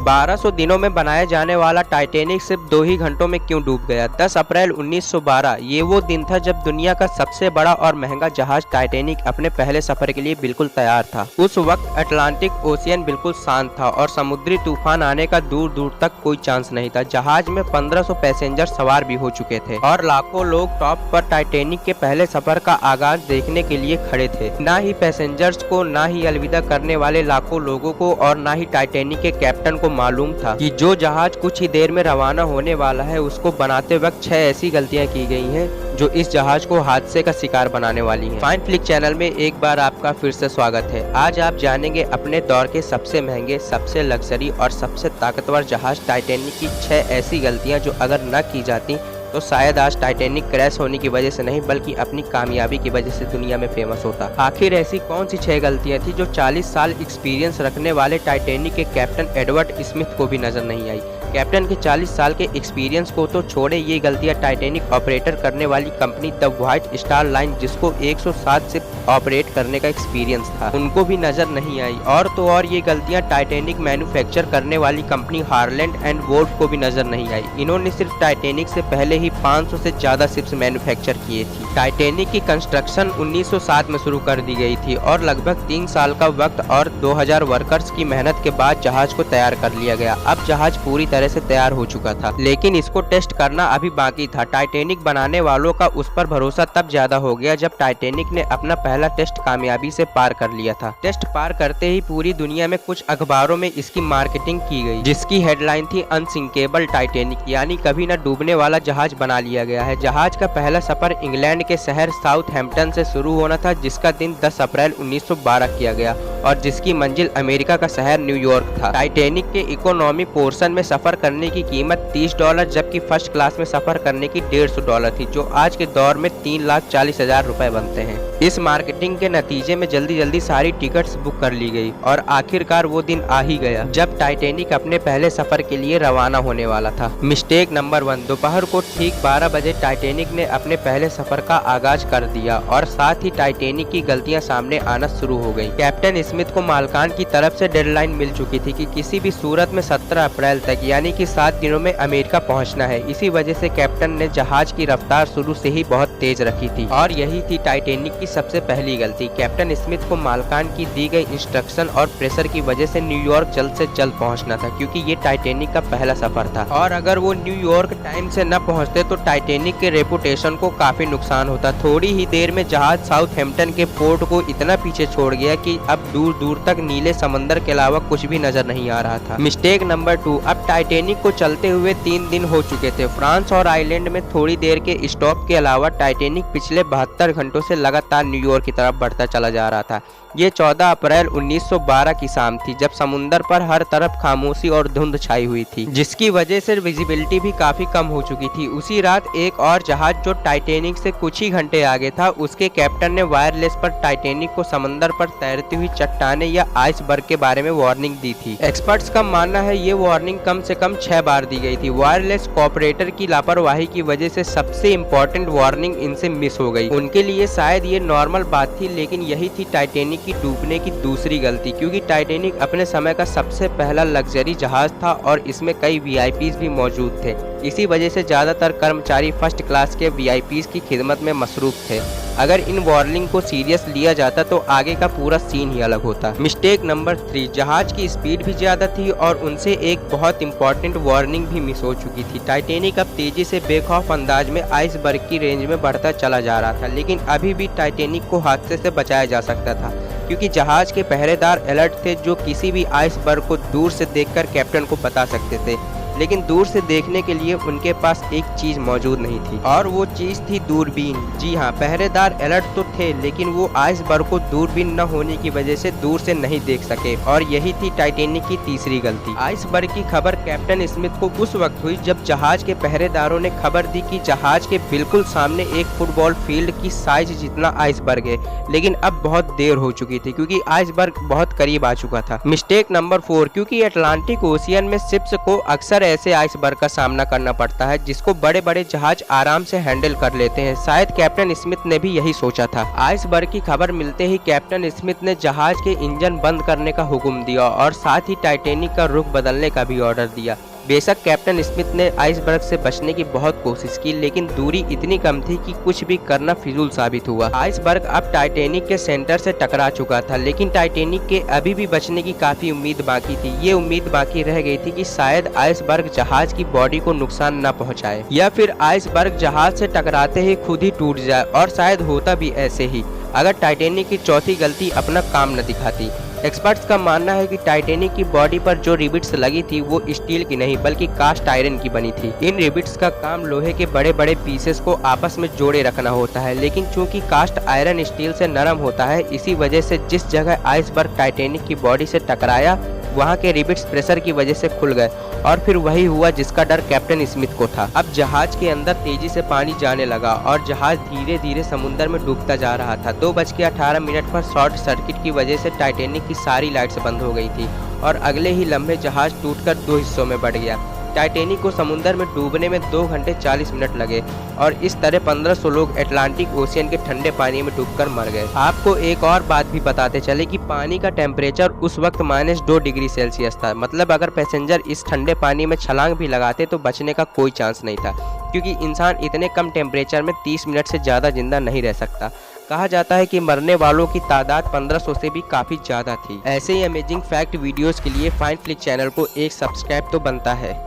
1200 दिनों में बनाया जाने वाला टाइटैनिक सिर्फ 2 ही घंटों में क्यों डूब गया? 10 अप्रैल 1912 ये वो दिन था जब दुनिया का सबसे बड़ा और महंगा जहाज टाइटैनिक अपने पहले सफर के लिए बिल्कुल तैयार था। उस वक्त अटलांटिक ओशियन बिल्कुल शांत था और समुद्री तूफान आने का दूर दूर तक कोई चांस नहीं था। जहाज में 1500 पैसेंजर सवार भी हो चुके थे और लाखों लोग टॉप पर टाइटैनिक के पहले सफर का आगाज देखने के लिए खड़े थे। ना ही पैसेंजर्स को, ना ही अलविदा करने वाले लाखों लोगों को और ना ही टाइटैनिक के कैप्टन को मालूम था कि जो जहाज कुछ ही देर में रवाना होने वाला है उसको बनाते वक्त 6 ऐसी गलतियां की गई हैं जो इस जहाज को हादसे का शिकार बनाने वाली हैं। फाइन फ्लिक चैनल में एक बार आपका फिर से स्वागत है। आज आप जानेंगे अपने दौर के सबसे महंगे, सबसे लग्जरी और सबसे ताकतवर जहाज टाइटैनिक की 6 ऐसी गलतियां जो अगर न की जाती तो शायद आज टाइटैनिक क्रैश होने की वजह से नहीं बल्कि अपनी कामयाबी की वजह से दुनिया में फेमस होता। आखिर ऐसी कौन सी 6 गलतियां थी जो 40 साल एक्सपीरियंस रखने वाले टाइटैनिक के कैप्टन एडवर्ड स्मिथ को भी नजर नहीं आई? कैप्टन के 40 साल के एक्सपीरियंस को तो छोड़े, ये गलतियां टाइटैनिक ऑपरेटर करने वाली company the white star line, जिसको 107 शिप ऑपरेट करने का एक्सपीरियंस था, उनको भी नजर नहीं आई। और तो और ये गलतियां टाइटैनिक मैन्युफैक्चर करने वाली कंपनी हार्लैंड एंड वोर्ड को भी नजर नहीं आई। इन्होंने सिर्फ टाइटैनिक से पहले ही 500 से ज्यादा शिप्स मैन्युफैक्चर किए थी। टाइटैनिक की कंस्ट्रक्शन 1907 में शुरू कर दी गई थी और लगभग 3 साल का वक्त और 2000 वर्कर्स की मेहनत के बाद जहाज को तैयार कर लिया गया। अब जहाज पूरी तरह से तैयार हो चुका था, लेकिन इसको टेस्ट करना अभी बाकी था। टाइटैनिक बनाने वालों का उस पर भरोसा तब ज्यादा हो गया जब टाइटैनिक ने अपना पहला टेस्ट कामयाबी से पार कर लिया था। टेस्ट पार करते ही पूरी दुनिया में कुछ अखबारों में इसकी मार्केटिंग की गई, जिसकी हेडलाइन थी अनसिंकेबल टाइटैनिक, यानी कभी न डूबने वाला जहाज बना लिया गया है। जहाज का पहला सफर इंग्लैंड के शहर साउथहैम्पटन से शुरू होना था, जिसका दिन 10 अप्रैल 1912 किया गया और जिसकी मंजिल अमेरिका का शहर न्यूयॉर्क था। टाइटैनिक के इकोनॉमी पोर्शन में सफर करने की कीमत $30 जबकि फर्स्ट क्लास में सफर करने की $150 थी, जो आज के दौर में 3,40,000 रुपए बनते हैं। इस मार्केटिंग के नतीजे में जल्दी जल्दी सारी टिकट्स बुक कर ली गई और आखिरकार वो दिन आ ही गया जब टाइटैनिक अपने पहले सफर के लिए रवाना होने वाला था। मिस्टेक नंबर 1, दोपहर को ठीक 12 बजे टाइटैनिक ने अपने पहले सफर का आगाज कर दिया और साथ ही टाइटैनिक की गलतियां सामने आना शुरू हो गई। कैप्टन स्मिथ को मालकान की तरफ से डेडलाइन मिल चुकी थी कि किसी भी सूरत में 17 अप्रैल तक यानी कि 7 दिनों में अमेरिका पहुंचना है। इसी वजह से कैप्टन ने जहाज की रफ्तार शुरू से ही बहुत तेज रखी थी और यही थी टाइटैनिक की सबसे पहली गलती। कैप्टन स्मिथ को मालकान की दी गई इंस्ट्रक्शन और प्रेशर की वजह से न्यूयॉर्क जल्द से जल्द पहुंचना था, क्योंकि ये टाइटैनिक का पहला सफर था और अगर वो न्यूयॉर्क टाइम से न पहुंचते तो टाइटैनिक के रेपुटेशन को काफी नुकसान होता। थोड़ी ही देर में जहाज साउथहैम्पटन के पोर्ट को इतना पीछे छोड़ गया कि अब दूर दूर तक नीले समंदर के अलावा कुछ भी नजर नहीं आ रहा था। मिस्टेक नंबर 2, अब टाइटैनिक को चलते हुए 3 दिन हो चुके थे। फ्रांस और आयरलैंड में थोड़ी देर के स्टॉप के अलावा टाइटैनिक पिछले 72 घंटों से लगातार न्यूयॉर्क की तरफ बढ़ता चला जा रहा था। ये 14 अप्रैल 1912 की शाम थी जब समुद्र पर हर तरफ खामोशी और धुंध छाई हुई थी, जिसकी वजह से विजिबिलिटी भी काफी कम हो चुकी थी। उसी रात एक और जहाज जो टाइटैनिक से कुछ ही घंटे आगे था, उसके कैप्टन ने वायरलेस पर टाइटैनिक को समुद्र पर तैरती हुई चट्टाने या आइसबर्ग के बारे में वार्निंग दी थी। एक्सपर्ट्स का मानना है ये वार्निंग कम से कम 6 बार दी गई थी। वायरलेस ऑपरेटर की लापरवाही की वजह से सबसे इम्पोर्टेंट वार्निंग इनसे मिस हो गई। उनके लिए शायद ये नॉर्मल बात थी, लेकिन यही थी टाइटैनिक की डूबने की दूसरी गलती, क्योंकि टाइटैनिक अपने समय का सबसे पहला लग्जरी जहाज था और इसमें कई वीआईपीज भी मौजूद थे। इसी वजह से ज्यादातर कर्मचारी फर्स्ट क्लास के वीआईपीज की खिदमत में मसरूफ थे। अगर इन वार्निंग को सीरियस लिया जाता तो आगे का पूरा सीन ही अलग होता। मिस्टेक नंबर 3, जहाज की स्पीड भी ज्यादा थी और उनसे एक बहुत इंपॉर्टेंट वार्निंग भी मिस हो चुकी थी। टाइटैनिक अब तेजी से बेखौफ अंदाज में आइसबर्ग की रेंज में बढ़ता चला जा रहा था, लेकिन अभी भी टाइटैनिक को हादसे से बचाया जा सकता था, क्योंकि जहाज के पहरेदार अलर्ट थे जो किसी भी आइसबर्ग को दूर से देखकर कैप्टन को बता सकते थे। लेकिन दूर से देखने के लिए उनके पास एक चीज मौजूद नहीं थी और वो चीज थी दूरबीन। जी हाँ, पहरेदार अलर्ट तो थे, लेकिन वो आइसबर्ग को दूरबीन न होने की वजह से दूर से नहीं देख सके और यही थी टाइटैनिक की तीसरी गलती। आइसबर्ग की खबर कैप्टन स्मिथ को उस वक्त हुई जब जहाज के पहरेदारों ने खबर दी कि जहाज के बिल्कुल सामने एक फुटबॉल फील्ड की साइज जितना आइसबर्ग है, लेकिन अब बहुत देर हो चुकी थी क्योंकि आइसबर्ग बहुत करीब आ चुका था। मिस्टेक नंबर 4, क्योंकि अटलांटिक ओशियन में शिप्स को अक्सर ऐसे आइसबर्ग का सामना करना पड़ता है जिसको बड़े बड़े जहाज आराम से हैंडल कर लेते हैं। शायद कैप्टन स्मिथ ने भी यही सोचा था। आइसबर्ग की खबर मिलते ही कैप्टन स्मिथ ने जहाज के इंजन बंद करने का हुक्म दिया और साथ ही टाइटैनिक का रुख बदलने का भी ऑर्डर दिया। बेशक कैप्टन स्मिथ ने आइसबर्ग से बचने की बहुत कोशिश की, लेकिन दूरी इतनी कम थी कि कुछ भी करना फिजूल साबित हुआ। आइसबर्ग अब टाइटैनिक के सेंटर से टकरा चुका था, लेकिन टाइटैनिक के अभी भी बचने की काफी उम्मीद बाकी थी। ये उम्मीद बाकी रह गई थी कि शायद आइसबर्ग जहाज की बॉडी को नुकसान न पहुंचाए, या फिर आइसबर्ग जहाज से टकराते ही खुद ही टूट जाए। और शायद होता भी ऐसे ही अगर टाइटैनिक की चौथी गलती अपना काम न दिखाती। एक्सपर्ट्स का मानना है कि टाइटैनिक की बॉडी पर जो रिबिट्स लगी थी वो स्टील की नहीं बल्कि कास्ट आयरन की बनी थी। इन रिबिट्स का काम लोहे के बड़े बड़े पीसेस को आपस में जोड़े रखना होता है, लेकिन चूंकि कास्ट आयरन स्टील से नरम होता है, इसी वजह से जिस जगह आइसबर्ग टाइटैनिक की बॉडी से टकराया वहाँ के रिबिट्स प्रेशर की वजह से खुल गए और फिर वही हुआ जिसका डर कैप्टन स्मिथ को था। अब जहाज के अंदर तेजी से पानी जाने लगा और जहाज धीरे धीरे समुद्र में डूबता जा रहा था। 2:18 पर शॉर्ट सर्किट की वजह से टाइटैनिक की सारी लाइट्स बंद हो गई थी और अगले ही लम्हे जहाज टूटकर 2 हिस्सों में बढ़ गया। टाइटैनिक को समुद्र में डूबने में 2 घंटे 40 मिनट लगे और इस तरह 1500 लोग अटलांटिक ओशियन के ठंडे पानी में डूबकर मर गए। आपको एक और बात भी बताते चले कि पानी का टेम्परेचर उस वक्त -2 डिग्री सेल्सियस था। मतलब अगर पैसेंजर इस ठंडे पानी में छलांग भी लगाते तो बचने का कोई चांस नहीं था, क्योंकि इंसान इतने कम टेम्परेचर में 30 मिनट से ज़्यादा जिंदा नहीं रह सकता। कहा जाता है कि मरने वालों की तादाद 1500 से भी काफ़ी ज़्यादा थी। ऐसे ही अमेजिंग फैक्ट वीडियोस के लिए फाइन फ्लिक चैनल को एक सब्सक्राइब तो बनता है।